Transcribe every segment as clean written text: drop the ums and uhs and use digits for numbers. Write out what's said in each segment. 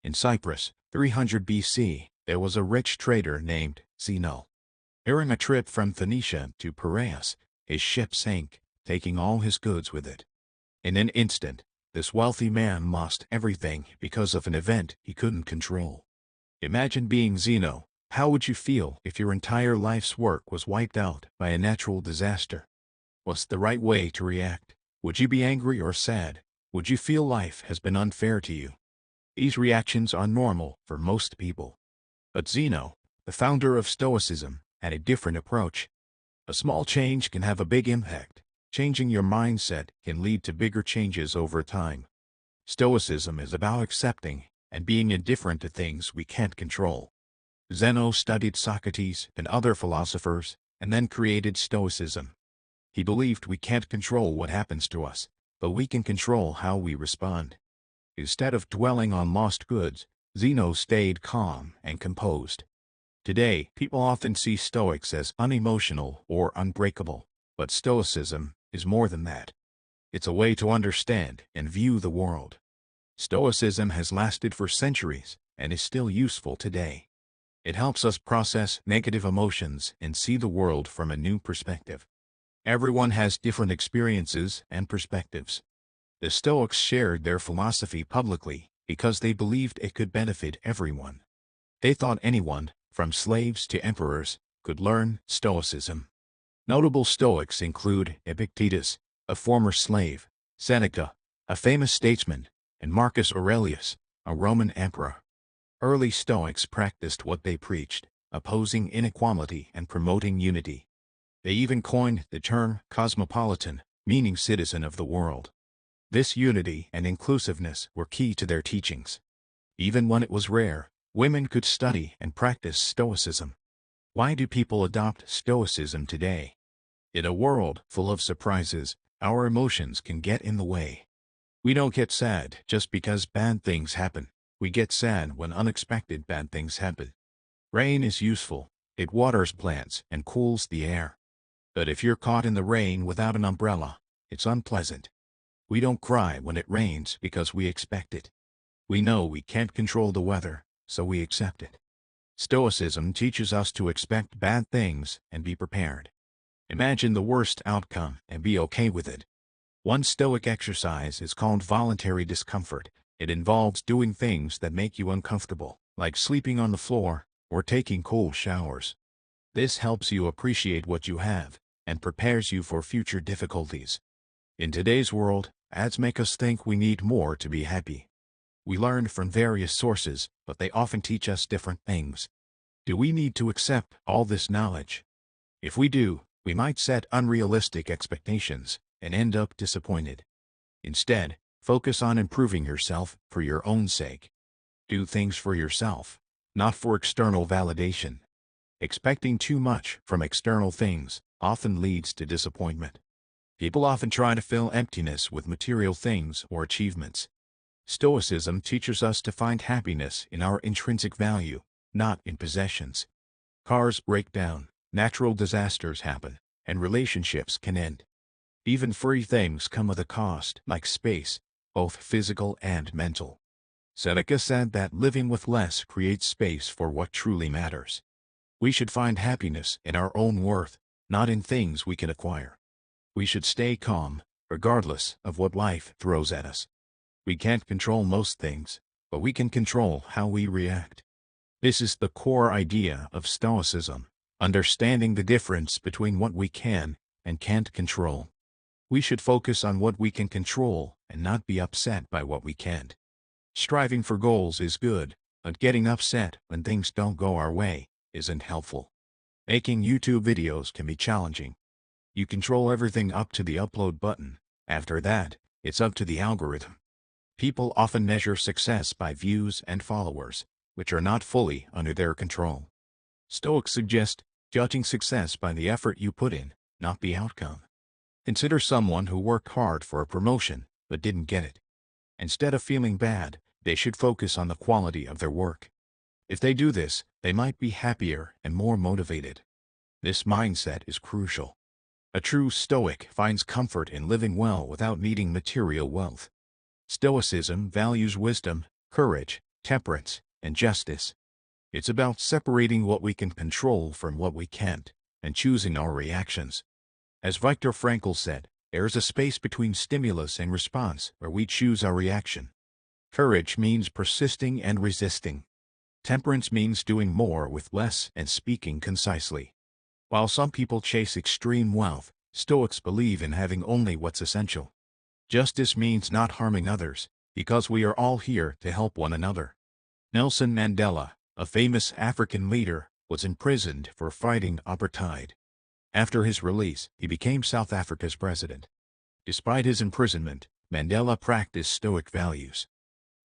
In Cyprus, 300 BC, there was a rich trader named Zeno. During a trip from Phoenicia to Piraeus, his ship sank, taking all his goods with it. In an instant, this wealthy man lost everything because of an event he couldn't control. Imagine being Zeno. How would you feel if your entire life's work was wiped out by a natural disaster? What's the right way to react? Would you be angry or sad? Would you feel life has been unfair to you? These reactions are normal for most people. But Zeno, the founder of Stoicism, had a different approach. A small change can have a big impact. Changing your mindset can lead to bigger changes over time. Stoicism is about accepting and being indifferent to things we can't control. Zeno studied Socrates and other philosophers and then created Stoicism. He believed we can't control what happens to us, but we can control how we respond. Instead of dwelling on lost goods, Zeno stayed calm and composed. Today, people often see Stoics as unemotional or unbreakable, but Stoicism is more than that. It's a way to understand and view the world. Stoicism has lasted for centuries and is still useful today. It helps us process negative emotions and see the world from a new perspective. Everyone has different experiences and perspectives. The Stoics shared their philosophy publicly because they believed it could benefit everyone. They thought anyone, from slaves to emperors, could learn Stoicism. Notable Stoics include Epictetus, a former slave, Seneca, a famous statesman, and Marcus Aurelius, a Roman emperor. Early Stoics practiced what they preached, opposing inequality and promoting unity. They even coined the term cosmopolitan, meaning citizen of the world. This unity and inclusiveness were key to their teachings. Even when it was rare, women could study and practice Stoicism. Why do people adopt Stoicism today? In a world full of surprises, our emotions can get in the way. We don't get sad just because bad things happen. We get sad when unexpected bad things happen. Rain is useful. It waters plants and cools the air. But if you're caught in the rain without an umbrella, it's unpleasant. We don't cry when it rains because we expect it. We know we can't control the weather, so we accept it. Stoicism teaches us to expect bad things and be prepared. Imagine the worst outcome and be okay with it. One Stoic exercise is called voluntary discomfort. It involves doing things that make you uncomfortable, like sleeping on the floor or taking cold showers. This helps you appreciate what you have and prepares you for future difficulties. In today's world, ads make us think we need more to be happy. We learn from various sources, but they often teach us different things. Do we need to accept all this knowledge? If we do, we might set unrealistic expectations and end up disappointed. Instead, focus on improving yourself for your own sake. Do things for yourself, not for external validation. Expecting too much from external things often leads to disappointment. People often try to fill emptiness with material things or achievements. Stoicism teaches us to find happiness in our intrinsic value, not in possessions. Cars break down, natural disasters happen, and relationships can end. Even free things come with a cost, like space, both physical and mental. Seneca said that living with less creates space for what truly matters. We should find happiness in our own worth, not in things we can acquire. We should stay calm, regardless of what life throws at us. We can't control most things, but we can control how we react. This is the core idea of Stoicism, understanding the difference between what we can and can't control. We should focus on what we can control and not be upset by what we can't. Striving for goals is good, but getting upset when things don't go our way isn't helpful. Making YouTube videos can be challenging. You control everything up to the upload button. After that, it's up to the algorithm. People often measure success by views and followers, which are not fully under their control. Stoics suggest judging success by the effort you put in, not the outcome. Consider someone who worked hard for a promotion but didn't get it. Instead of feeling bad, they should focus on the quality of their work. If they do this, they might be happier and more motivated. This mindset is crucial. A true Stoic finds comfort in living well without needing material wealth. Stoicism values wisdom, courage, temperance, and justice. It's about separating what we can control from what we can't, and choosing our reactions. As Viktor Frankl said, there's a space between stimulus and response where we choose our reaction. Courage means persisting and resisting. Temperance means doing more with less and speaking concisely. While some people chase extreme wealth, Stoics believe in having only what's essential. Justice means not harming others, because we are all here to help one another. Nelson Mandela, a famous African leader, was imprisoned for fighting apartheid. After his release, he became South Africa's president. Despite his imprisonment, Mandela practiced Stoic values.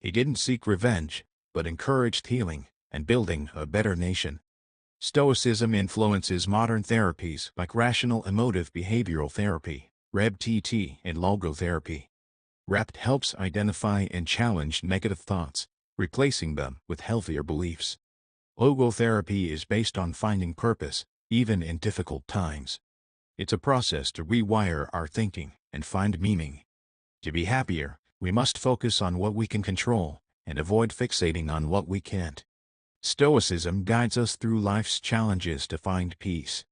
He didn't seek revenge, but encouraged healing and building a better nation. Stoicism influences modern therapies like Rational Emotive Behavioral Therapy, REBT, and Logotherapy. REBT helps identify and challenge negative thoughts, replacing them with healthier beliefs. Logotherapy is based on finding purpose, even in difficult times. It's a process to rewire our thinking and find meaning. To be happier, we must focus on what we can control and avoid fixating on what we can't. Stoicism guides us through life's challenges to find peace.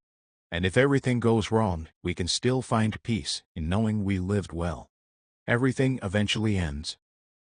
And if everything goes wrong, we can still find peace in knowing we lived well. Everything eventually ends,